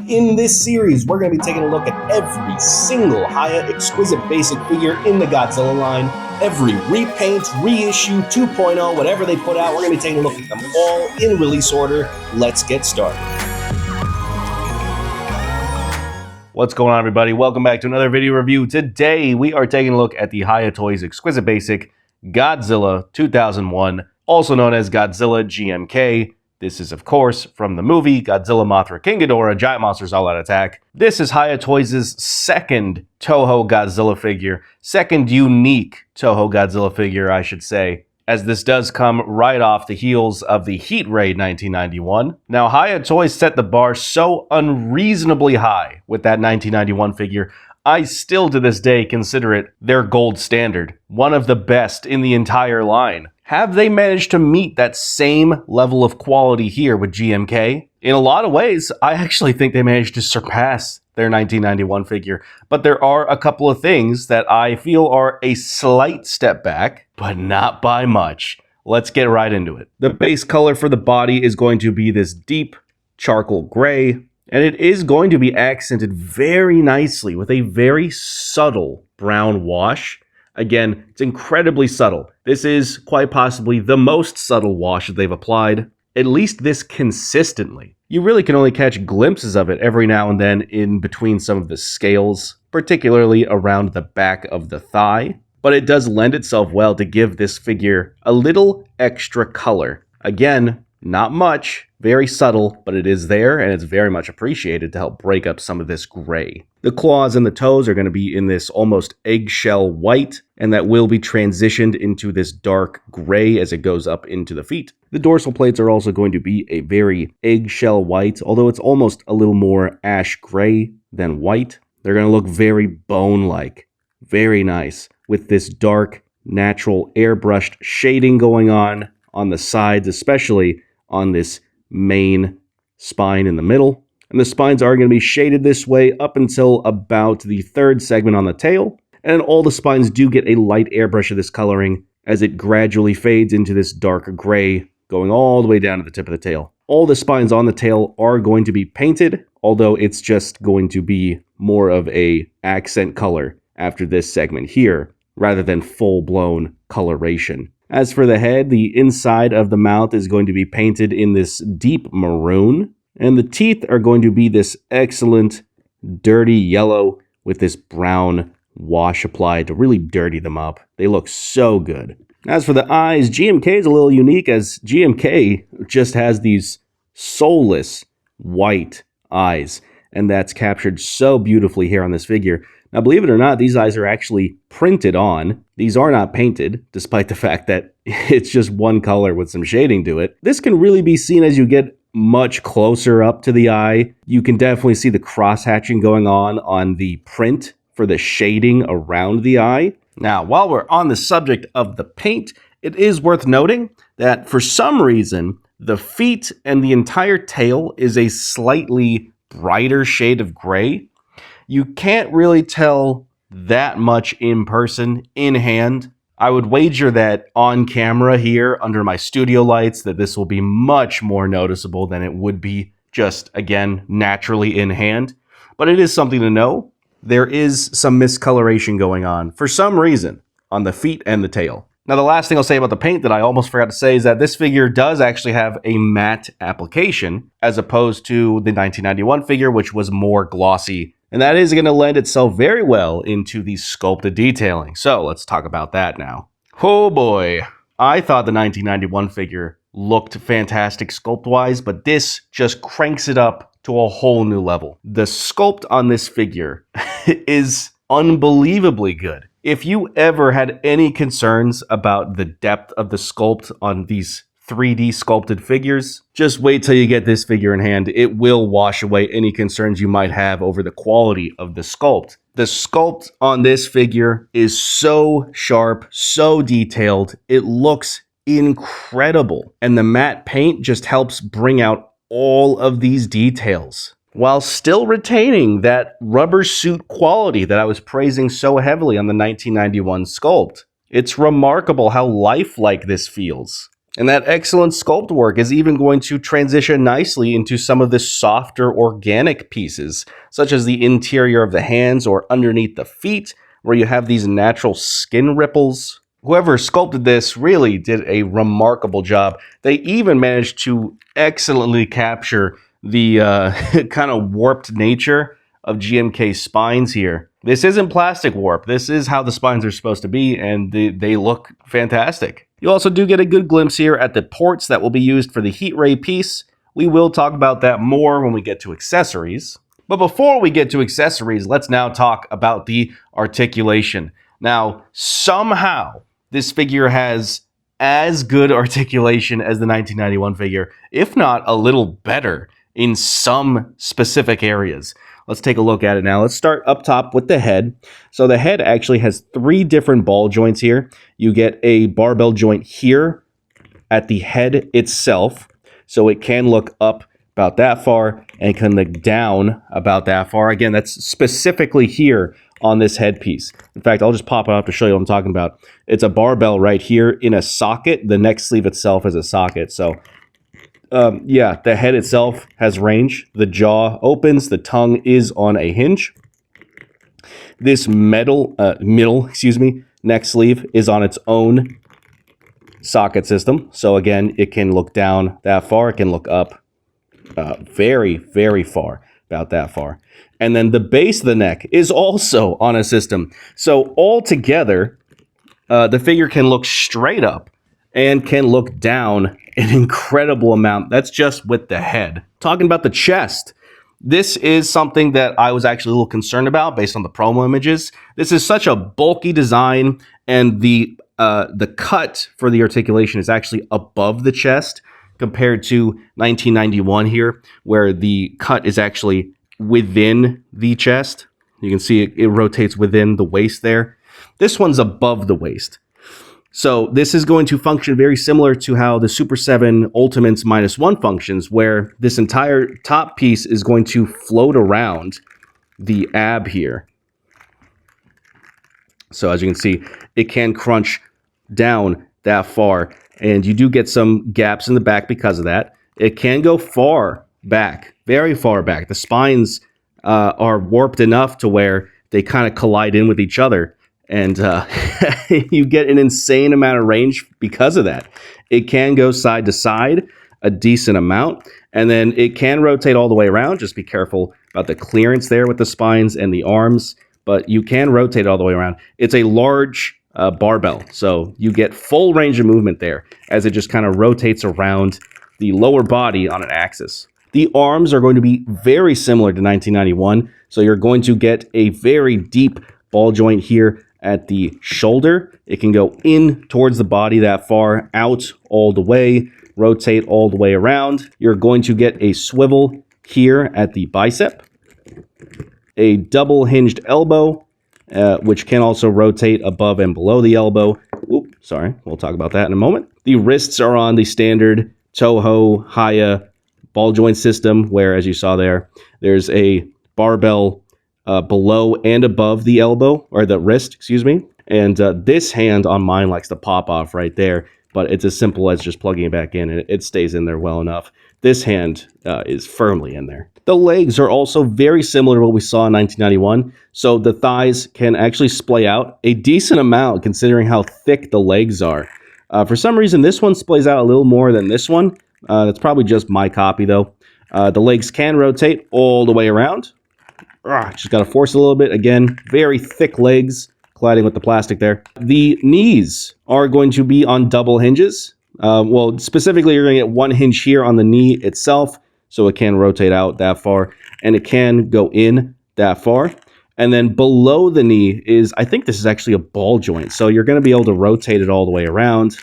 In this series, we're going to be taking a look at every single Hiya Exquisite basic figure in the Godzilla line. Every repaint, reissue, 2.0, whatever they put out, we're going to be taking a look at them all in release order. Let's get started. What's going on, everybody? Welcome back to another video review. Today, we are taking a look at the Hiya Toys Exquisite Basic Godzilla 2001, also known as Godzilla GMK. This is, of course, from the movie Godzilla, Mothra, King Ghidorah, Giant Monsters All Out Attack. This is Hiya Toys' second Toho Godzilla figure, second unique Toho Godzilla figure, I should say, as this does come right off the heels of the Heat Raid 1991. Now, Hiya Toys set the bar so unreasonably high with that 1991 figure, I still to this day consider it their gold standard, one of the best in the entire line. Have they managed to meet that same level of quality here with GMK? In a lot of ways, I actually think they managed to surpass their 1991 figure, but there are a couple of things that I feel are a slight step back, but not by much. Let's get right into it. The base color for the body is going to be this deep charcoal gray, and it is going to be accented very nicely with a very subtle brown wash. Again, it's incredibly subtle. This is quite possibly the most subtle wash that they've applied, at least this consistently. You really can only catch glimpses of it every now and then in between some of the scales, particularly around the back of the thigh, but it does lend itself well to give this figure a little extra color. Again, not much, very subtle, but it is there, and it's very much appreciated to help break up some of this gray. The claws and the toes are going to be in this almost eggshell white, and that will be transitioned into this dark gray as it goes up into the feet. The dorsal plates are also going to be a very eggshell white, although it's almost a little more ash gray than white. They're going to look very bone-like, very nice, with this dark, natural airbrushed shading going on the sides, especially on this main spine in the middle. And the spines are going to be shaded this way up until about the third segment on the tail. And all the spines do get a light airbrush of this coloring as it gradually fades into this dark gray, going all the way down to the tip of the tail. All the spines on the tail are going to be painted, although it's just going to be more of a accent color after this segment here, rather than full-blown coloration. As for the head, the inside of the mouth is going to be painted in this deep maroon, and the teeth are going to be this excellent dirty yellow with this brown wash applied to really dirty them up. They look so good. As for the eyes, GMK is a little unique as GMK just has these soulless white eyes, and that's captured so beautifully here on this figure. Now, believe it or not, these eyes are actually printed on. These are not painted, despite the fact that it's just one color with some shading to it. This can really be seen as you get much closer up to the eye. You can definitely see the cross-hatching going on the print for the shading around the eye. Now, while we're on the subject of the paint, it is worth noting that for some reason, the feet and the entire tail is a slightly brighter shade of gray. You can't really tell that much in person, in hand. I would wager that on camera here, under my studio lights, that this will be much more noticeable than it would be just, again, naturally in hand. But it is something to know. There is some miscoloration going on, for some reason, on the feet and the tail. Now, the last thing I'll say about the paint that I almost forgot to say is that this figure does actually have a matte application, as opposed to the 1991 figure, which was more glossy. And that is going to lend itself very well into the sculpted detailing. So let's talk about that now. Oh boy. I thought the 1991 figure looked fantastic sculpt-wise, but this just cranks it up to a whole new level. The sculpt on this figure is unbelievably good. If you ever had any concerns about the depth of the sculpt on these 3D sculpted figures, just wait till you get this figure in hand. It will wash away any concerns you might have over the quality of the sculpt. The sculpt on this figure is so sharp, so detailed. It looks incredible. And the matte paint just helps bring out all of these details while still retaining that rubber suit quality that I was praising so heavily on the 1991 sculpt. It's remarkable how lifelike this feels. And that excellent sculpt work is even going to transition nicely into some of the softer organic pieces, such as the interior of the hands or underneath the feet, where you have these natural skin ripples. Whoever sculpted this really did a remarkable job. They even managed to excellently capture the kind of warped nature of GMK spines here. This isn't plastic warp. This is how the spines are supposed to be, and they look fantastic. You also do get a good glimpse here at the ports that will be used for the heat ray piece. We will talk about that more when we get to accessories. But before we get to accessories, let's now talk about the articulation. Now, somehow, this figure has as good articulation as the 1991 figure, if not a little better in some specific areas. Let's take a look at it now. Let's start up top with the head. So the head actually has 3 different ball joints here. You get a barbell joint here at the head itself. So it can look up about that far and can look down about that far. Again, that's specifically here on this headpiece. In fact, I'll just pop it up to show you what I'm talking about. It's a barbell right here in a socket. The neck sleeve itself is a socket. So yeah, the head itself has range. The jaw opens. The tongue is on a hinge. This middle neck sleeve is on its own socket system. So again, it can look down that far. It can look up very, very far, about that far. And then the base of the neck is also on a system. So altogether, the figure can look straight up and can look down an incredible amount. That's just with the head. Talking about the chest, this is something that I was actually a little concerned about based on the promo images. This is such a bulky design, and the cut for the articulation is actually above the chest compared to 1991 here, where the cut is actually within the chest. You can see it rotates within the waist there. This one's above the waist. So this is going to function very similar to how the Super 7 Ultimates -1 functions, where this entire top piece is going to float around the ab here. So as you can see, it can crunch down that far, and you do get some gaps in the back because of that. It can go far back, very far back. The spines are warped enough to where they kind of collide in with each other. And you get an insane amount of range because of that. It can go side to side a decent amount, and then it can rotate all the way around. Just be careful about the clearance there with the spines and the arms, but you can rotate all the way around. It's a large barbell, so you get full range of movement there as it just kind of rotates around the lower body on an axis. The arms are going to be very similar to 1991, so you're going to get a very deep ball joint here at the shoulder. It can go in towards the body that far, out all the way, rotate all the way around. You're going to get a swivel here at the bicep, a double hinged elbow, which can also rotate above and below the elbow. Oop, sorry, we'll talk about that in a moment. The wrists are on the standard Toho Hiya ball joint system, where, as you saw there, there's a barbell below and above the elbow, or the wrist, excuse me. And this hand on mine likes to pop off right there, but it's as simple as just plugging it back in, and it stays in there well enough. This hand is firmly in there. The legs are also very similar to what we saw in 1991, so the thighs can actually splay out a decent amount considering how thick the legs are. For some reason, this one splays out a little more than this one. That's probably just my copy, though. The legs can rotate all the way around. Just got to force a little bit. Again, very thick legs colliding with the plastic there. The knees are going to be on double hinges. Well, specifically, you're going to get one hinge here on the knee itself, so it can rotate out that far, and it can go in that far. And then below the knee is, I think this is actually a ball joint, so you're going to be able to rotate it all the way around.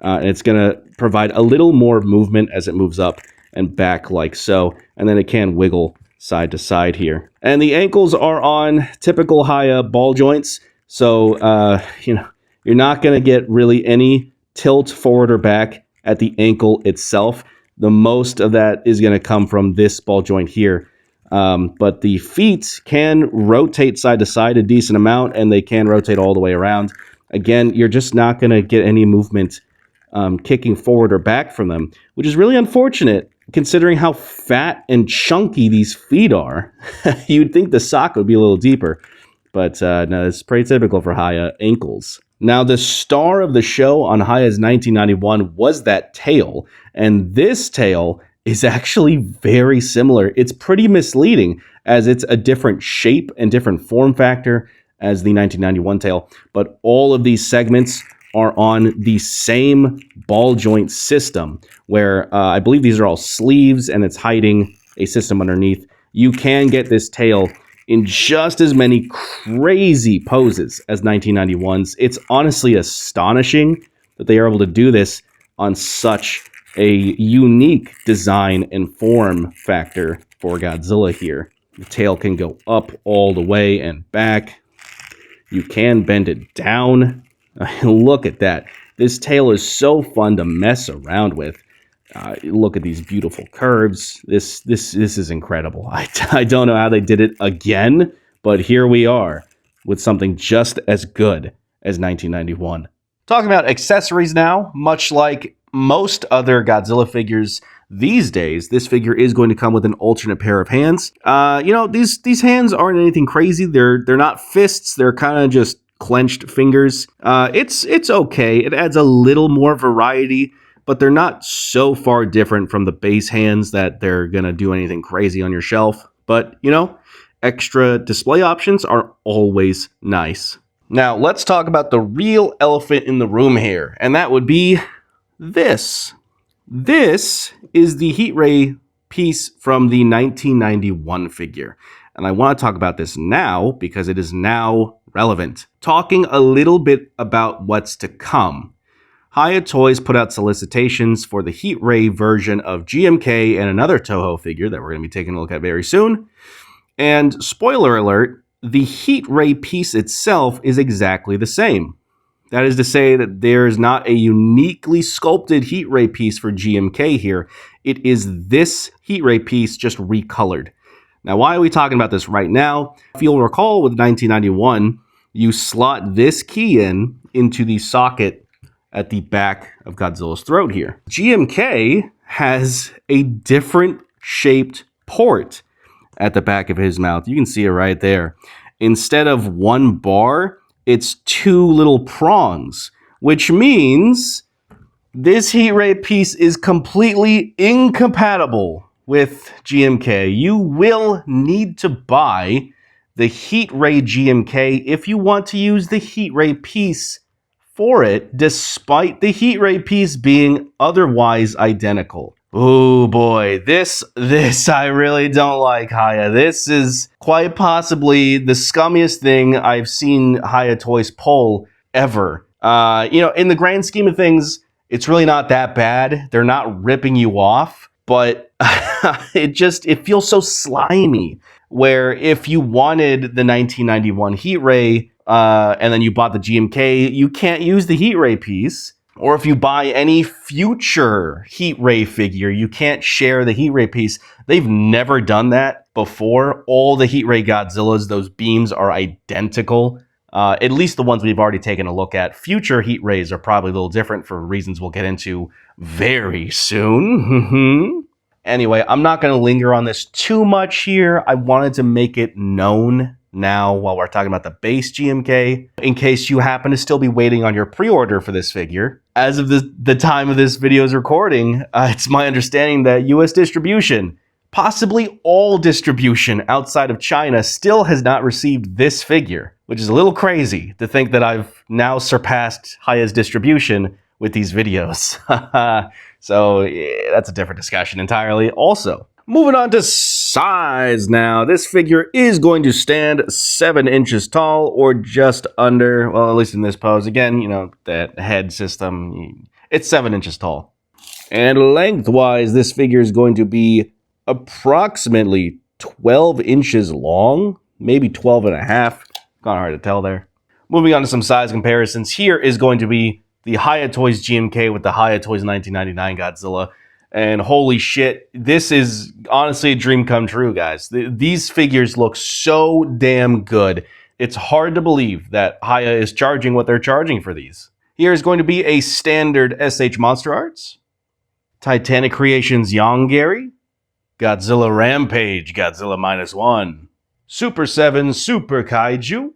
And it's going to provide a little more movement as it moves up and back like so, and then it can wiggle side to side here. And the ankles are on typical Hiya ball joints, so you're not going to get really any tilt forward or back at the ankle itself. The most of that is going to come from this ball joint here. But the feet can rotate side to side a decent amount, and they can rotate all the way around. Again, you're just not going to get any movement kicking forward or back from them, which is really unfortunate considering how fat and chunky these feet are. You'd think the sock would be a little deeper, but no, it's pretty typical for Hiya ankles. Now, the star of the show on Hiya's 1991 was that tail, and this tail is actually very similar. It's pretty misleading as it's a different shape and different form factor as the 1991 tail, but all of these segments are on the same ball joint system where I believe these are all sleeves and it's hiding a system underneath. You can get this tail in just as many crazy poses as 1991's. It's honestly astonishing that they are able to do this on such a unique design and form factor for Godzilla here. The tail can go up all the way and back. You can bend it down. Look at that. This tail is so fun to mess around with. Look at these beautiful curves. This is incredible. I don't know how they did it again, but here we are with something just as good as 1991. Talking about accessories now, much like most other Godzilla figures these days, this figure is going to come with an alternate pair of hands. These hands aren't anything crazy. They're not fists. They're kind of just clenched fingers. It's okay. It adds a little more variety, but they're not so far different from the base hands that they're gonna do anything crazy on your shelf. But, extra display options are always nice. Now, let's talk about the real elephant in the room here, and that would be this. This is the heat ray piece from the 1991 figure. And I want to talk about this now because it is now relevant. Talking a little bit about what's to come. Hiya Toys put out solicitations for the heat ray version of GMK and another Toho figure that we're going to be taking a look at very soon. And spoiler alert, the heat ray piece itself is exactly the same. That is to say that there's not a uniquely sculpted heat ray piece for GMK here. It is this heat ray piece just recolored. Now, why are we talking about this right now? If you'll recall with 1991, you slot this key into the socket at the back of Godzilla's throat here. GMK has a different shaped port at the back of his mouth. You can see it right there. Instead of one bar, it's two little prongs, which means this heat ray piece is completely incompatible with GMK. You will need to buy the heat ray GMK if you want to use the heat ray piece for it, despite the heat ray piece being otherwise identical. Oh boy, this I really don't like, Hiya. This is quite possibly the scummiest thing I've seen Hiya Toys pull ever. In the grand scheme of things, it's really not that bad. They're not ripping you off, but it feels so slimy. Where if you wanted the 1991 heat ray, and then you bought the GMK, you can't use the heat ray piece. Or if you buy any future heat ray figure, you can't share the heat ray piece. They've never done that before. All the heat ray Godzillas, those beams are identical. At least the ones we've already taken a look at. Future heat rays are probably a little different for reasons we'll get into very soon. Anyway, I'm not going to linger on this too much here. I wanted to make it known now while we're talking about the base GMK, in case you happen to still be waiting on your pre-order for this figure. As of the time of this video's recording, it's my understanding that US distribution, possibly all distribution outside of China, still has not received this figure, which is a little crazy to think that I've now surpassed Hiya's distribution with these videos. So yeah, that's a different discussion entirely. Also, moving on to size now. This figure is going to stand 7 inches tall or just under, well, at least in this pose. Again, that head system, it's 7 inches tall. And lengthwise, this figure is going to be approximately 12 inches long, maybe 12 and a half. Kind of hard to tell there. Moving on to some size comparisons. Here is going to be the Hiya Toys GMK with the Hiya Toys 1999 Godzilla. And holy shit, this is honestly a dream come true, guys. These figures look so damn good. It's hard to believe that Hiya is charging what they're charging for these. Here is going to be a standard SH Monster Arts, Titanic Creations Yongary, Godzilla Rampage, Godzilla -1, Super 7 Super Kaiju,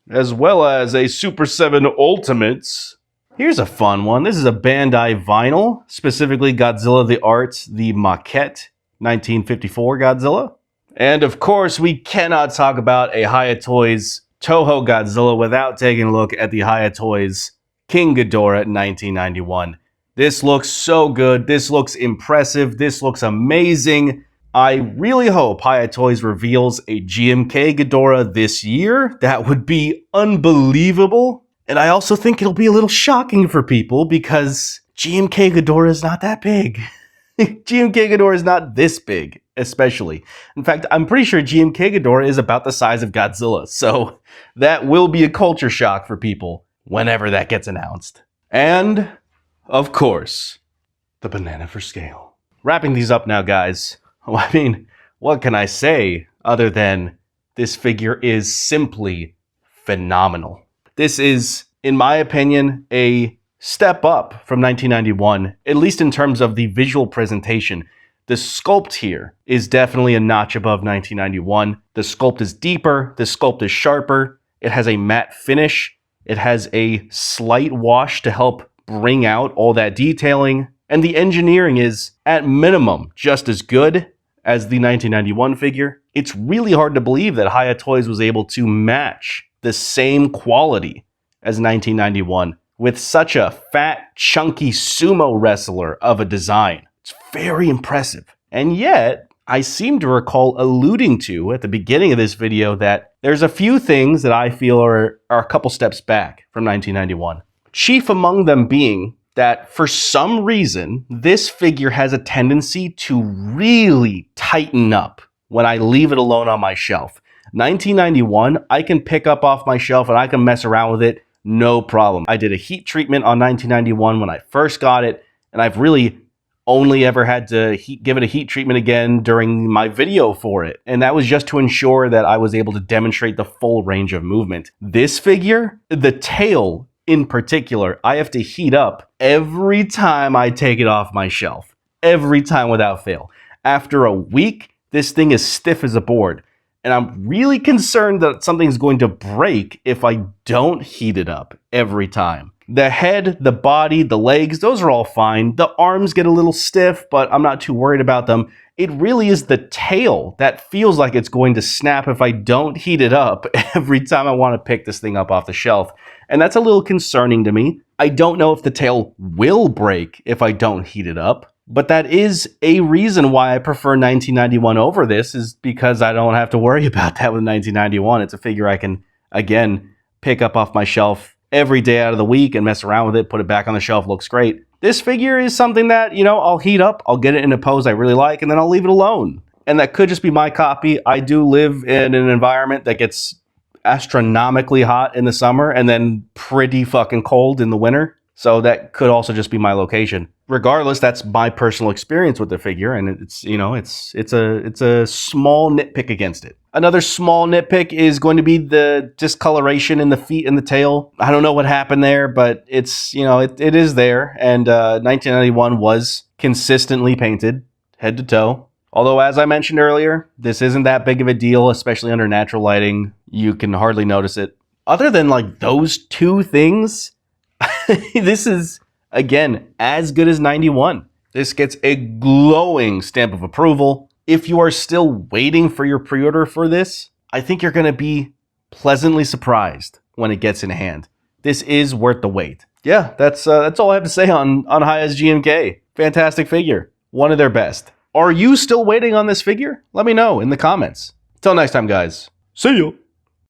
as well as a Super 7 Ultimates. Here's a fun one. This is a Bandai vinyl, specifically Godzilla the Art, the Maquette 1954 Godzilla. And of course, we cannot talk about a Hiya Toys Toho Godzilla without taking a look at the Hiya Toys King Ghidorah 1991. This looks so good. This looks impressive. This looks amazing. I really hope Hiya Toys reveals a GMK Ghidorah this year. That would be unbelievable. And I also think it'll be a little shocking for people because GMK Ghidorah is not that big. GMK Ghidorah is not this big, especially. In fact, I'm pretty sure GMK Ghidorah is about the size of Godzilla. So that will be a culture shock for people whenever that gets announced. And, of course, the banana for scale. Wrapping these up now, guys. I mean, what can I say other than this figure is simply phenomenal. This is, in my opinion, a step up from 1991, at least in terms of the visual presentation. The sculpt here is definitely a notch above 1991. The sculpt is deeper, the sculpt is sharper, it has a matte finish, it has a slight wash to help bring out all that detailing, and the engineering is, at minimum, just as good as the 1991 figure. It's really hard to believe that Hiya Toys was able to match the same quality as 1991 with such a fat, chunky sumo wrestler of a design. It's very impressive. And yet, I seem to recall alluding to at the beginning of this video that there's a few things that I feel are a couple steps back from 1991. Chief among them being that for some reason, this figure has a tendency to really tighten up when I leave it alone on my shelf. 1991, I can pick up off my shelf and I can mess around with it, no problem. I did a heat treatment on 1991 when I first got it, and I've really only ever had to give it a heat treatment again during my video for it. And that was just to ensure that I was able to demonstrate the full range of movement. This figure, the tail in particular, I have to heat up every time I take it off my shelf. Every time without fail. After a week, this thing is stiff as a board. And I'm really concerned that something's going to break if I don't heat it up every time. The head, the body, the legs, those are all fine. The arms get a little stiff, but I'm not too worried about them. It really is the tail that feels like it's going to snap if I don't heat it up every time I want to pick this thing up off the shelf. And that's a little concerning to me. I don't know if the tail will break if I don't heat it up. But that is a reason why I prefer 1991 over this, is because I don't have to worry about that with 1991. It's a figure I can, again, pick up off my shelf every day out of the week and mess around with it, put it back on the shelf, looks great. This figure is something that, I'll heat up, I'll get it in a pose I really like, and then I'll leave it alone. And that could just be my copy. I do live in an environment that gets astronomically hot in the summer and then pretty fucking cold in the winter. So that could also just be my location. Regardless, that's my personal experience with the figure, and it's a small nitpick against it. Another small nitpick is going to be the discoloration in the feet and the tail. I don't know what happened there, but it's it is there, and 1991 was consistently painted head to toe. Although, as I mentioned earlier, this isn't that big of a deal, especially under natural lighting. You can hardly notice it. Other than those two things, this is, again, as good as 91. This gets a glowing stamp of approval. If you are still waiting for your pre-order for this, I think you're going to be pleasantly surprised when it gets in hand. This is worth the wait. Yeah, that's all I have to say on Hiya's GMK. Fantastic figure. One of their best. Are you still waiting on this figure? Let me know in the comments. Till next time, guys. See you.